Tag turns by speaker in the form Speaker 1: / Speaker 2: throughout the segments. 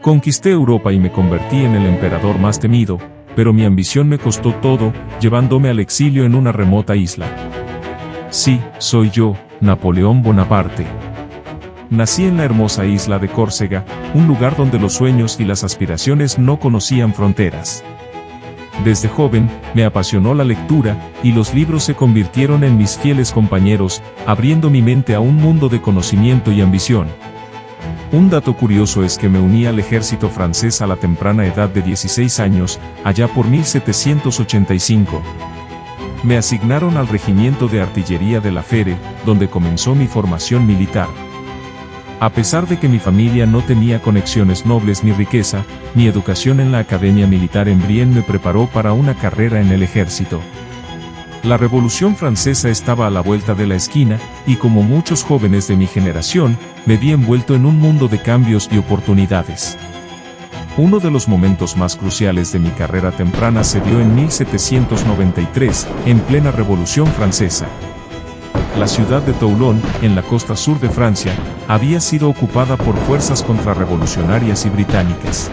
Speaker 1: Conquisté Europa y me convertí en el emperador más temido, pero mi ambición me costó todo, llevándome al exilio en una remota isla. Sí, soy yo, Napoleón Bonaparte. Nací en la hermosa isla de Córcega, un lugar donde los sueños y las aspiraciones no conocían fronteras. Desde joven, me apasionó la lectura, y los libros se convirtieron en mis fieles compañeros, abriendo mi mente a un mundo de conocimiento y ambición. Un dato curioso es que me uní al ejército francés a la temprana edad de 16 años, allá por 1785. Me asignaron al regimiento de artillería de La Fère, donde comenzó mi formación militar. A pesar de que mi familia no tenía conexiones nobles ni riqueza, mi educación en la Academia Militar en Brienne me preparó para una carrera en el ejército. La Revolución Francesa estaba a la vuelta de la esquina, y como muchos jóvenes de mi generación, me vi envuelto en un mundo de cambios y oportunidades. Uno de los momentos más cruciales de mi carrera temprana se dio en 1793, en plena Revolución Francesa. La ciudad de Toulon, en la costa sur de Francia, había sido ocupada por fuerzas contrarrevolucionarias y británicas.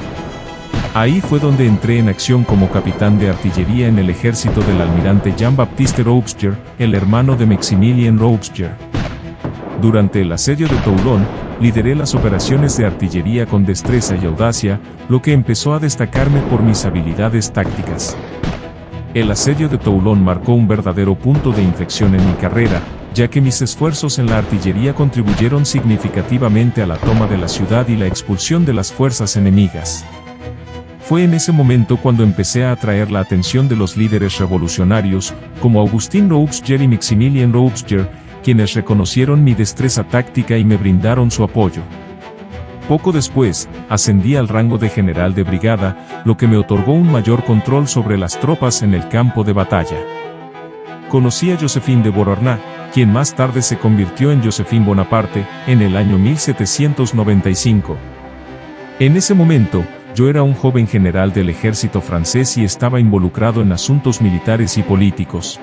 Speaker 1: Ahí fue donde entré en acción como capitán de artillería en el ejército del almirante Jean-Baptiste Robespierre, el hermano de Maximilien Robespierre. Durante el asedio de Toulon, lideré las operaciones de artillería con destreza y audacia, lo que empezó a destacarme por mis habilidades tácticas. El asedio de Toulon marcó un verdadero punto de inflexión en mi carrera, ya que mis esfuerzos en la artillería contribuyeron significativamente a la toma de la ciudad y la expulsión de las fuerzas enemigas. Fue en ese momento cuando empecé a atraer la atención de los líderes revolucionarios, como Augustin Robespierre y Maximilien Robespierre, quienes reconocieron mi destreza táctica y me brindaron su apoyo. Poco después, ascendí al rango de general de brigada, lo que me otorgó un mayor control sobre las tropas en el campo de batalla. Conocí a Joséphine de Beauharnais, quien más tarde se convirtió en Joséphine Bonaparte, en el año 1795. En ese momento, yo era un joven general del ejército francés y estaba involucrado en asuntos militares y políticos.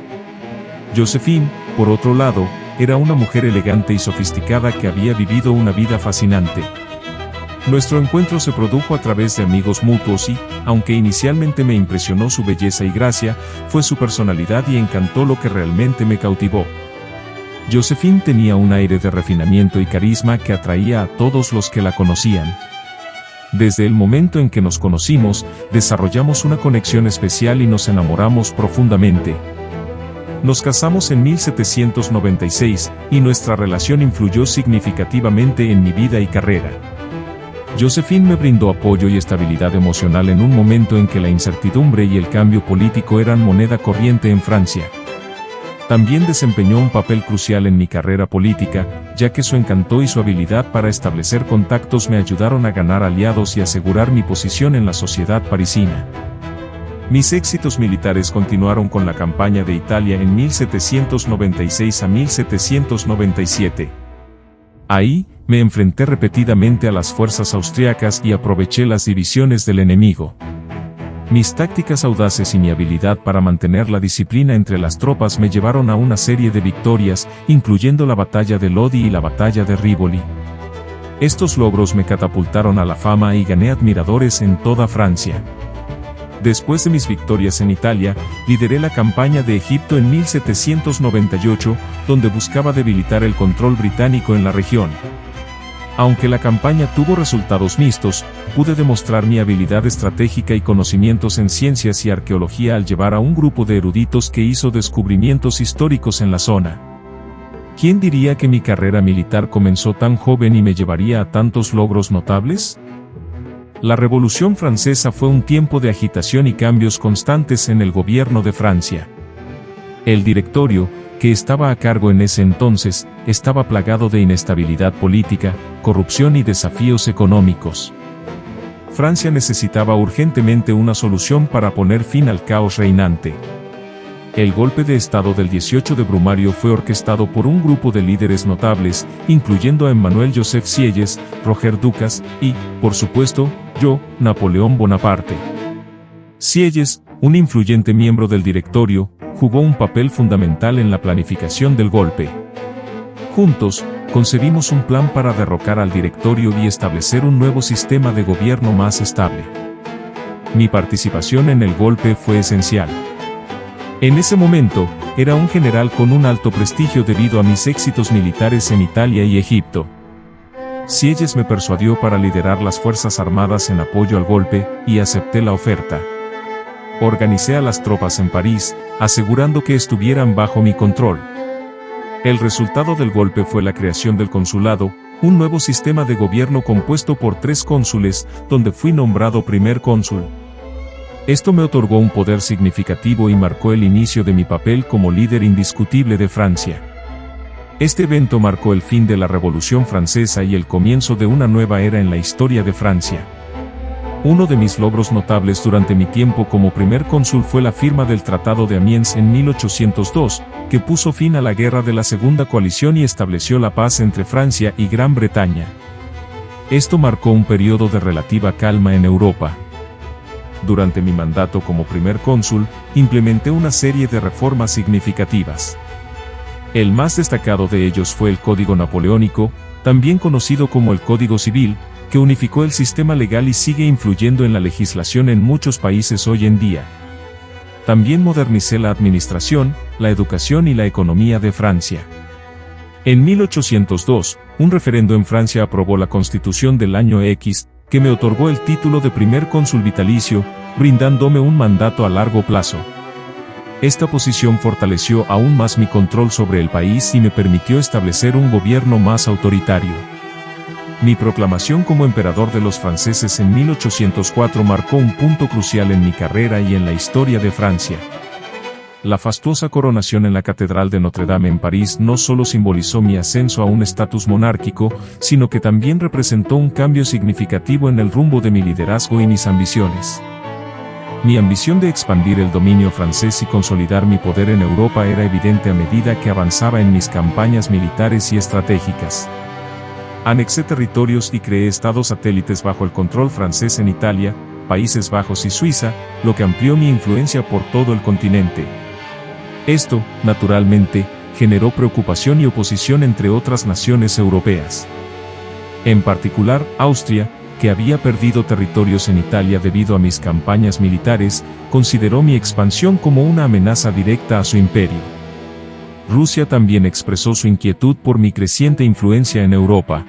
Speaker 1: Joséphine, por otro lado, era una mujer elegante y sofisticada que había vivido una vida fascinante. Nuestro encuentro se produjo a través de amigos mutuos y, aunque inicialmente me impresionó su belleza y gracia, fue su personalidad y encantó lo que realmente me cautivó. Joséphine tenía un aire de refinamiento y carisma que atraía a todos los que la conocían. Desde el momento en que nos conocimos, desarrollamos una conexión especial y nos enamoramos profundamente. Nos casamos en 1796, y nuestra relación influyó significativamente en mi vida y carrera. Joséphine me brindó apoyo y estabilidad emocional en un momento en que la incertidumbre y el cambio político eran moneda corriente en Francia. También desempeñó un papel crucial en mi carrera política, ya que su encanto y su habilidad para establecer contactos me ayudaron a ganar aliados y asegurar mi posición en la sociedad parisina. Mis éxitos militares continuaron con la campaña de Italia en 1796 a 1797. Ahí, me enfrenté repetidamente a las fuerzas austriacas y aproveché las divisiones del enemigo. Mis tácticas audaces y mi habilidad para mantener la disciplina entre las tropas me llevaron a una serie de victorias, incluyendo la batalla de Lodi y la batalla de Rivoli. Estos logros me catapultaron a la fama y gané admiradores en toda Francia. Después de mis victorias en Italia, lideré la campaña de Egipto en 1798, donde buscaba debilitar el control británico en la región. Aunque la campaña tuvo resultados mixtos, pude demostrar mi habilidad estratégica y conocimientos en ciencias y arqueología al llevar a un grupo de eruditos que hizo descubrimientos históricos en la zona. ¿Quién diría que mi carrera militar comenzó tan joven y me llevaría a tantos logros notables? La Revolución Francesa fue un tiempo de agitación y cambios constantes en el gobierno de Francia. El directorio, que estaba a cargo en ese entonces, estaba plagado de inestabilidad política, corrupción y desafíos económicos. Francia necesitaba urgentemente una solución para poner fin al caos reinante. El golpe de estado del 18 de Brumario fue orquestado por un grupo de líderes notables, incluyendo a Emmanuel Joseph Sieyès, Roger Ducas, y, por supuesto, yo, Napoleón Bonaparte. Sieyès, un influyente miembro del directorio, jugó un papel fundamental en la planificación del golpe. Juntos, concebimos un plan para derrocar al directorio y establecer un nuevo sistema de gobierno más estable. Mi participación en el golpe fue esencial. En ese momento, era un general con un alto prestigio debido a mis éxitos militares en Italia y Egipto. Sieyès me persuadió para liderar las Fuerzas Armadas en apoyo al golpe, y acepté la oferta. Organicé a las tropas en París, asegurando que estuvieran bajo mi control. El resultado del golpe fue la creación del consulado, un nuevo sistema de gobierno compuesto por 3 cónsules, donde fui nombrado primer cónsul. Esto me otorgó un poder significativo y marcó el inicio de mi papel como líder indiscutible de Francia. Este evento marcó el fin de la Revolución Francesa y el comienzo de una nueva era en la historia de Francia. Uno de mis logros notables durante mi tiempo como primer cónsul fue la firma del Tratado de Amiens en 1802, que puso fin a la guerra de la Segunda Coalición y estableció la paz entre Francia y Gran Bretaña. Esto marcó un periodo de relativa calma en Europa. Durante mi mandato como primer cónsul, implementé una serie de reformas significativas. El más destacado de ellos fue el Código Napoleónico, también conocido como el Código Civil, que unificó el sistema legal y sigue influyendo en la legislación en muchos países hoy en día. También modernicé la administración, la educación y la economía de Francia. En 1802, un referendo en Francia aprobó la Constitución del año X, que me otorgó el título de primer cónsul vitalicio, brindándome un mandato a largo plazo. Esta posición fortaleció aún más mi control sobre el país y me permitió establecer un gobierno más autoritario. Mi proclamación como emperador de los franceses en 1804 marcó un punto crucial en mi carrera y en la historia de Francia. La fastuosa coronación en la Catedral de Notre Dame en París no solo simbolizó mi ascenso a un estatus monárquico, sino que también representó un cambio significativo en el rumbo de mi liderazgo y mis ambiciones. Mi ambición de expandir el dominio francés y consolidar mi poder en Europa era evidente a medida que avanzaba en mis campañas militares y estratégicas. Anexé territorios y creé estados satélites bajo el control francés en Italia, Países Bajos y Suiza, lo que amplió mi influencia por todo el continente. Esto, naturalmente, generó preocupación y oposición entre otras naciones europeas. En particular, Austria, que había perdido territorios en Italia debido a mis campañas militares, consideró mi expansión como una amenaza directa a su imperio. Rusia también expresó su inquietud por mi creciente influencia en Europa.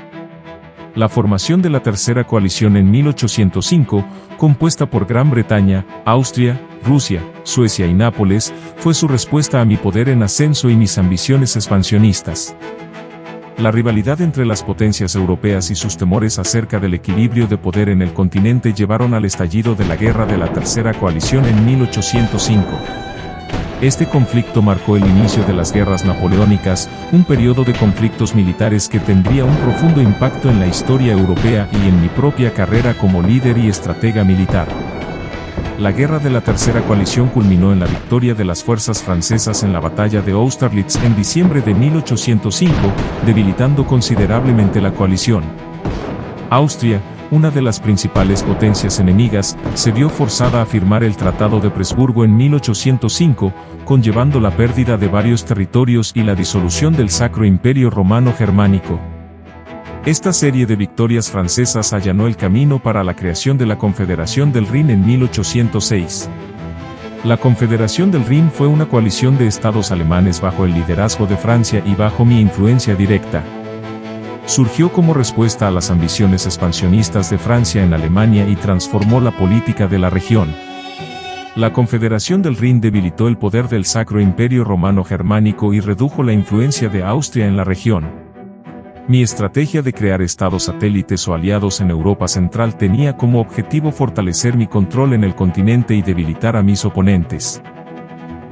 Speaker 1: La formación de la Tercera Coalición en 1805, compuesta por Gran Bretaña, Austria, Rusia, Suecia y Nápoles, fue su respuesta a mi poder en ascenso y mis ambiciones expansionistas. La rivalidad entre las potencias europeas y sus temores acerca del equilibrio de poder en el continente llevaron al estallido de la Guerra de la Tercera Coalición en 1805. Este conflicto marcó el inicio de las guerras napoleónicas, un periodo de conflictos militares que tendría un profundo impacto en la historia europea y en mi propia carrera como líder y estratega militar. La Guerra de la Tercera Coalición culminó en la victoria de las fuerzas francesas en la batalla de Austerlitz en diciembre de 1805, debilitando considerablemente la coalición. Austria, una de las principales potencias enemigas, se vio forzada a firmar el Tratado de Presburgo en 1805, conllevando la pérdida de varios territorios y la disolución del Sacro Imperio Romano Germánico. Esta serie de victorias francesas allanó el camino para la creación de la Confederación del Rin en 1806. La Confederación del Rin fue una coalición de estados alemanes bajo el liderazgo de Francia y bajo mi influencia directa. Surgió como respuesta a las ambiciones expansionistas de Francia en Alemania y transformó la política de la región. La Confederación del Rin debilitó el poder del Sacro Imperio Romano Germánico y redujo la influencia de Austria en la región. Mi estrategia de crear estados satélites o aliados en Europa Central tenía como objetivo fortalecer mi control en el continente y debilitar a mis oponentes.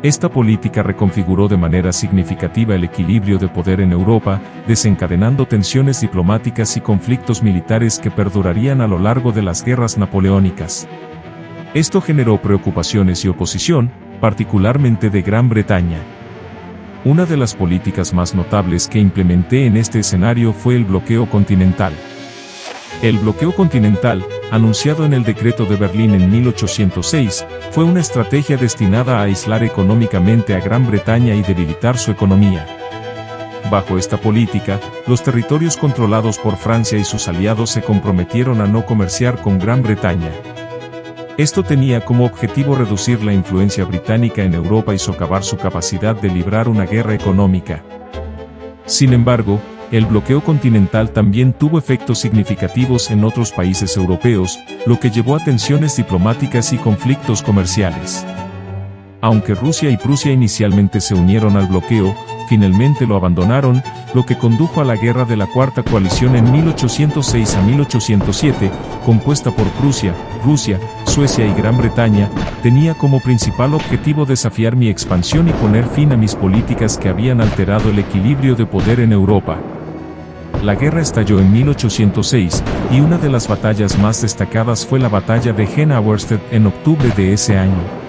Speaker 1: Esta política reconfiguró de manera significativa el equilibrio de poder en Europa, desencadenando tensiones diplomáticas y conflictos militares que perdurarían a lo largo de las guerras napoleónicas. Esto generó preocupaciones y oposición, particularmente de Gran Bretaña. Una de las políticas más notables que implementé en este escenario fue el bloqueo continental. El bloqueo continental, anunciado en el Decreto de Berlín en 1806, fue una estrategia destinada a aislar económicamente a Gran Bretaña y debilitar su economía. Bajo esta política, los territorios controlados por Francia y sus aliados se comprometieron a no comerciar con Gran Bretaña. Esto tenía como objetivo reducir la influencia británica en Europa y socavar su capacidad de librar una guerra económica. Sin embargo, el bloqueo continental también tuvo efectos significativos en otros países europeos, lo que llevó a tensiones diplomáticas y conflictos comerciales. Aunque Rusia y Prusia inicialmente se unieron al bloqueo, finalmente lo abandonaron, lo que condujo a la Guerra de la Cuarta Coalición en 1806 a 1807, compuesta por Prusia, Rusia, Suecia y Gran Bretaña, tenía como principal objetivo desafiar mi expansión y poner fin a mis políticas que habían alterado el equilibrio de poder en Europa. La guerra estalló en 1806, y una de las batallas más destacadas fue la batalla de Jena-Auerstedt en octubre de ese año.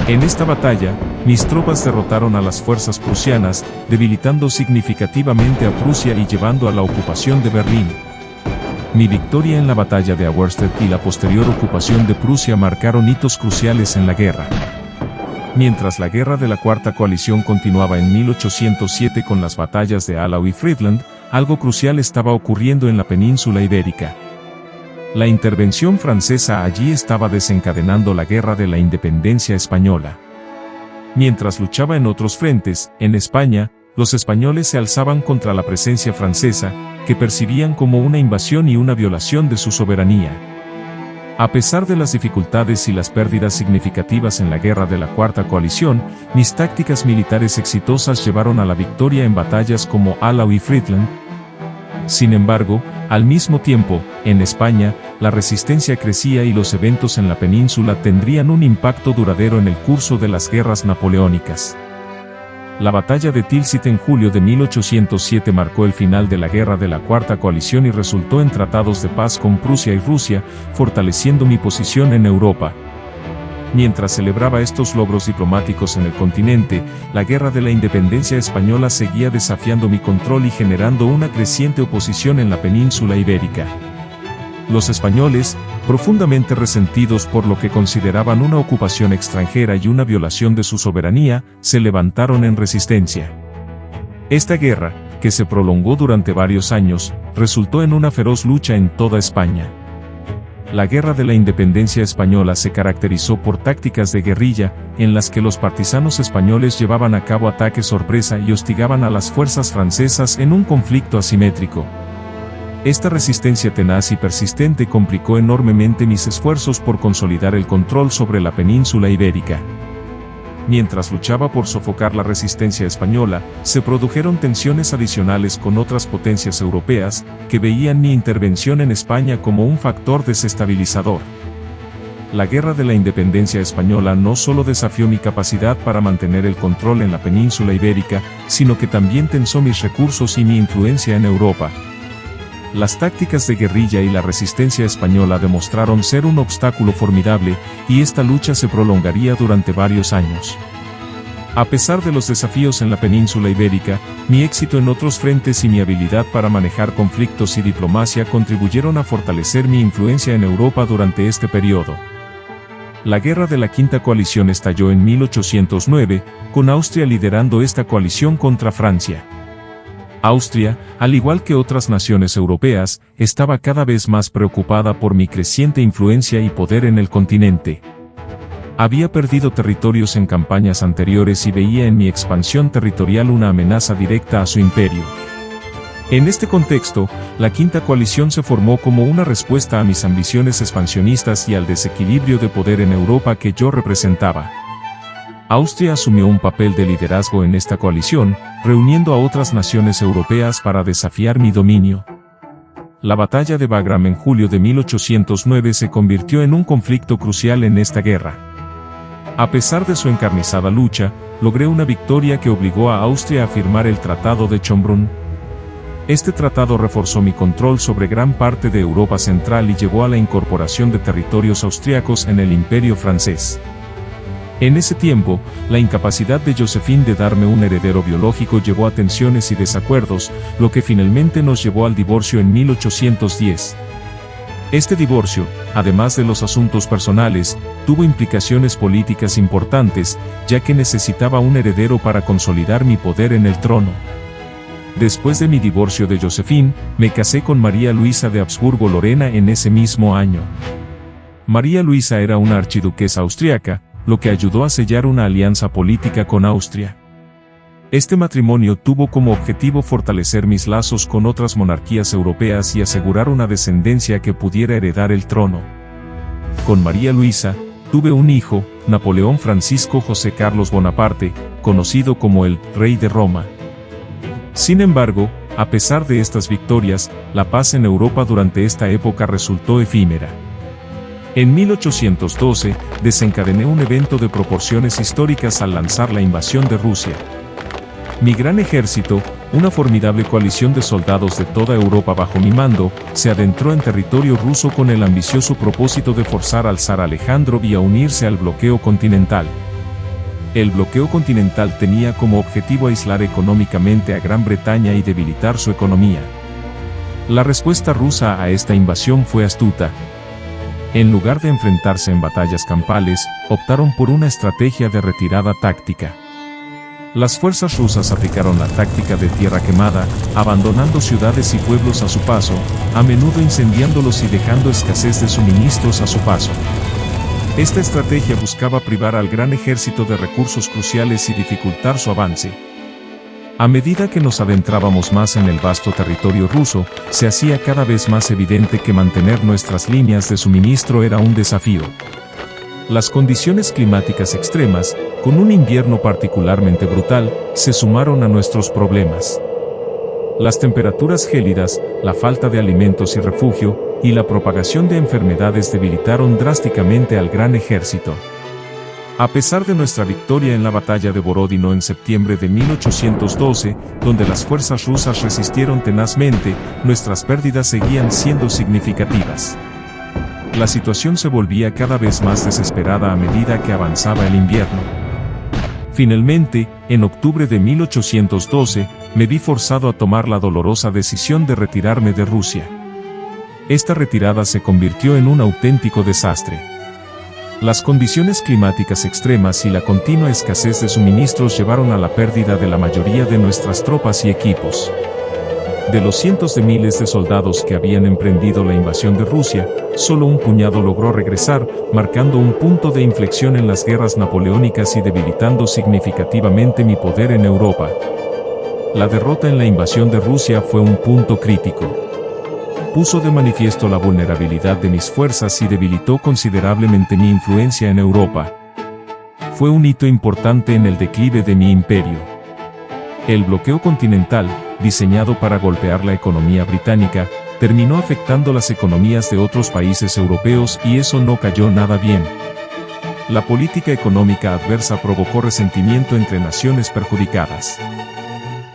Speaker 1: En esta batalla, mis tropas derrotaron a las fuerzas prusianas, debilitando significativamente a Prusia y llevando a la ocupación de Berlín. Mi victoria en la batalla de Auerstedt y la posterior ocupación de Prusia marcaron hitos cruciales en la guerra. Mientras la Guerra de la Cuarta Coalición continuaba en 1807 con las batallas de Eylau y Friedland, algo crucial estaba ocurriendo en la península ibérica. La intervención francesa allí estaba desencadenando la Guerra de la Independencia española. Mientras luchaba en otros frentes, en España, los españoles se alzaban contra la presencia francesa, que percibían como una invasión y una violación de su soberanía. A pesar de las dificultades y las pérdidas significativas en la Guerra de la Cuarta Coalición, mis tácticas militares exitosas llevaron a la victoria en batallas como Eylau y Friedland. Sin embargo, al mismo tiempo, en España, la resistencia crecía y los eventos en la península tendrían un impacto duradero en el curso de las guerras napoleónicas. La batalla de Tilsit en julio de 1807 marcó el final de la Guerra de la Cuarta Coalición y resultó en tratados de paz con Prusia y Rusia, fortaleciendo mi posición en Europa. Mientras celebraba estos logros diplomáticos en el continente, la Guerra de la Independencia española seguía desafiando mi control y generando una creciente oposición en la península ibérica. Los españoles, profundamente resentidos por lo que consideraban una ocupación extranjera y una violación de su soberanía, se levantaron en resistencia. Esta guerra, que se prolongó durante varios años, resultó en una feroz lucha en toda España. La Guerra de la Independencia española se caracterizó por tácticas de guerrilla, en las que los partisanos españoles llevaban a cabo ataques sorpresa y hostigaban a las fuerzas francesas en un conflicto asimétrico. Esta resistencia tenaz y persistente complicó enormemente mis esfuerzos por consolidar el control sobre la península ibérica. Mientras luchaba por sofocar la resistencia española, se produjeron tensiones adicionales con otras potencias europeas, que veían mi intervención en España como un factor desestabilizador. La Guerra de la Independencia española no solo desafió mi capacidad para mantener el control en la península ibérica, sino que también tensó mis recursos y mi influencia en Europa. Las tácticas de guerrilla y la resistencia española demostraron ser un obstáculo formidable, y esta lucha se prolongaría durante varios años. A pesar de los desafíos en la península ibérica, mi éxito en otros frentes y mi habilidad para manejar conflictos y diplomacia contribuyeron a fortalecer mi influencia en Europa durante este periodo. La Guerra de la Quinta Coalición estalló en 1809, con Austria liderando esta coalición contra Francia. Austria, al igual que otras naciones europeas, estaba cada vez más preocupada por mi creciente influencia y poder en el continente. Había perdido territorios en campañas anteriores y veía en mi expansión territorial una amenaza directa a su imperio. En este contexto, la Quinta Coalición se formó como una respuesta a mis ambiciones expansionistas y al desequilibrio de poder en Europa que yo representaba. Austria asumió un papel de liderazgo en esta coalición, reuniendo a otras naciones europeas para desafiar mi dominio. La batalla de Wagram en julio de 1809 se convirtió en un conflicto crucial en esta guerra. A pesar de su encarnizada lucha, logré una victoria que obligó a Austria a firmar el Tratado de Schönbrunn. Este tratado reforzó mi control sobre gran parte de Europa Central y llevó a la incorporación de territorios austriacos en el Imperio francés. En ese tiempo, la incapacidad de Josephine de darme un heredero biológico llevó a tensiones y desacuerdos, lo que finalmente nos llevó al divorcio en 1810. Este divorcio, además de los asuntos personales, tuvo implicaciones políticas importantes, ya que necesitaba un heredero para consolidar mi poder en el trono. Después de mi divorcio de Josephine, me casé con María Luisa de Habsburgo-Lorena en ese mismo año. María Luisa era una archiduquesa austriaca, lo que ayudó a sellar una alianza política con Austria. Este matrimonio tuvo como objetivo fortalecer mis lazos con otras monarquías europeas y asegurar una descendencia que pudiera heredar el trono. Con María Luisa, tuve un hijo, Napoleón Francisco José Carlos Bonaparte, conocido como el Rey de Roma. Sin embargo, a pesar de estas victorias, la paz en Europa durante esta época resultó efímera. En 1812, desencadené un evento de proporciones históricas al lanzar la invasión de Rusia. Mi gran ejército, una formidable coalición de soldados de toda Europa bajo mi mando, se adentró en territorio ruso con el ambicioso propósito de forzar al zar Alejandro I a unirse al bloqueo continental. El bloqueo continental tenía como objetivo aislar económicamente a Gran Bretaña y debilitar su economía. La respuesta rusa a esta invasión fue astuta. En lugar de enfrentarse en batallas campales, optaron por una estrategia de retirada táctica. Las fuerzas rusas aplicaron la táctica de tierra quemada, abandonando ciudades y pueblos a su paso, a menudo incendiándolos y dejando escasez de suministros a su paso. Esta estrategia buscaba privar al gran ejército de recursos cruciales y dificultar su avance. A medida que nos adentrábamos más en el vasto territorio ruso, se hacía cada vez más evidente que mantener nuestras líneas de suministro era un desafío. Las condiciones climáticas extremas, con un invierno particularmente brutal, se sumaron a nuestros problemas. Las temperaturas gélidas, la falta de alimentos y refugio, y la propagación de enfermedades debilitaron drásticamente al gran ejército. A pesar de nuestra victoria en la batalla de Borodino en septiembre de 1812, donde las fuerzas rusas resistieron tenazmente, nuestras pérdidas seguían siendo significativas. La situación se volvía cada vez más desesperada a medida que avanzaba el invierno. Finalmente, en octubre de 1812, me vi forzado a tomar la dolorosa decisión de retirarme de Rusia. Esta retirada se convirtió en un auténtico desastre. Las condiciones climáticas extremas y la continua escasez de suministros llevaron a la pérdida de la mayoría de nuestras tropas y equipos. De los cientos de miles de soldados que habían emprendido la invasión de Rusia, solo un puñado logró regresar, marcando un punto de inflexión en las guerras napoleónicas y debilitando significativamente mi poder en Europa. La derrota en la invasión de Rusia fue un punto crítico. Puso de manifiesto la vulnerabilidad de mis fuerzas y debilitó considerablemente mi influencia en Europa. Fue un hito importante en el declive de mi imperio. El bloqueo continental, diseñado para golpear la economía británica, terminó afectando las economías de otros países europeos y eso no cayó nada bien. La política económica adversa provocó resentimiento entre naciones perjudicadas.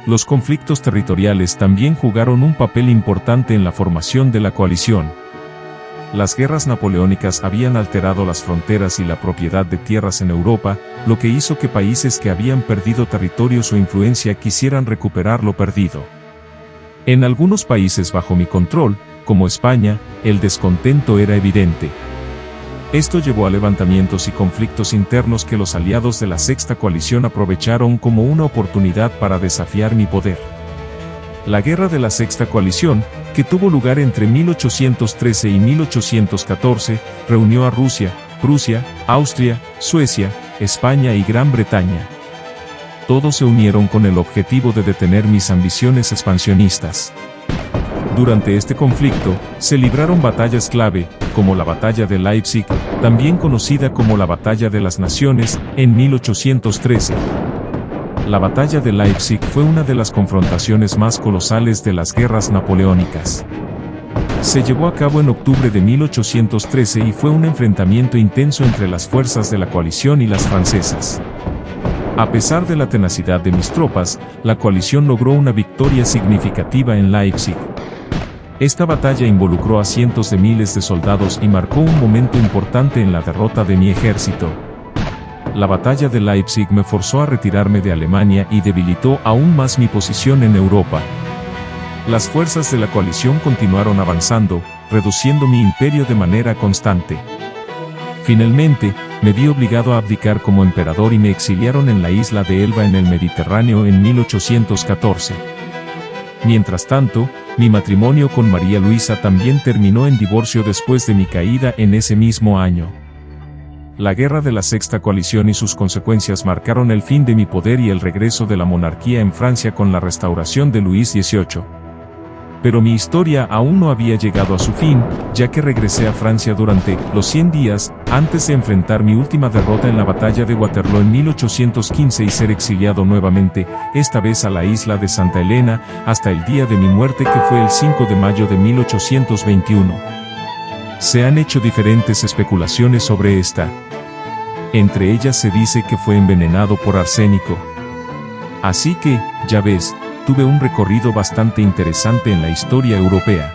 Speaker 1: Los conflictos territoriales también jugaron un papel importante en la formación de la coalición. Las guerras napoleónicas habían alterado las fronteras y la propiedad de tierras en Europa, lo que hizo que países que habían perdido territorios o influencia quisieran recuperar lo perdido. En algunos países bajo mi control, como España, el descontento era evidente. Esto llevó a levantamientos y conflictos internos que los aliados de la Sexta Coalición aprovecharon como una oportunidad para desafiar mi poder. La Guerra de la Sexta Coalición, que tuvo lugar entre 1813 y 1814, reunió a Rusia, Prusia, Austria, Suecia, España y Gran Bretaña. Todos se unieron con el objetivo de detener mis ambiciones expansionistas. Durante este conflicto, se libraron batallas clave, como la Batalla de Leipzig, también conocida como la Batalla de las Naciones, en 1813. La Batalla de Leipzig fue una de las confrontaciones más colosales de las guerras napoleónicas. Se llevó a cabo en octubre de 1813 y fue un enfrentamiento intenso entre las fuerzas de la coalición y las francesas. A pesar de la tenacidad de mis tropas, la coalición logró una victoria significativa en Leipzig. Esta batalla involucró a cientos de miles de soldados y marcó un momento importante en la derrota de mi ejército. La batalla de Leipzig me forzó a retirarme de Alemania y debilitó aún más mi posición en Europa. Las fuerzas de la coalición continuaron avanzando, reduciendo mi imperio de manera constante. Finalmente, me vi obligado a abdicar como emperador y me exiliaron en la isla de Elba en el Mediterráneo en 1814. Mientras tanto, mi matrimonio con María Luisa también terminó en divorcio después de mi caída en ese mismo año. La guerra de la Sexta Coalición y sus consecuencias marcaron el fin de mi poder y el regreso de la monarquía en Francia con la restauración de Luis XVIII. Pero mi historia aún no había llegado a su fin, ya que regresé a Francia durante los 100 días, antes de enfrentar mi última derrota en la batalla de Waterloo en 1815 y ser exiliado nuevamente, esta vez a la isla de Santa Elena, hasta el día de mi muerte que fue el 5 de mayo de 1821. Se han hecho diferentes especulaciones sobre esta. Entre ellas se dice que fue envenenado por arsénico. Así que, ya ves, tuve un recorrido bastante interesante en la historia europea.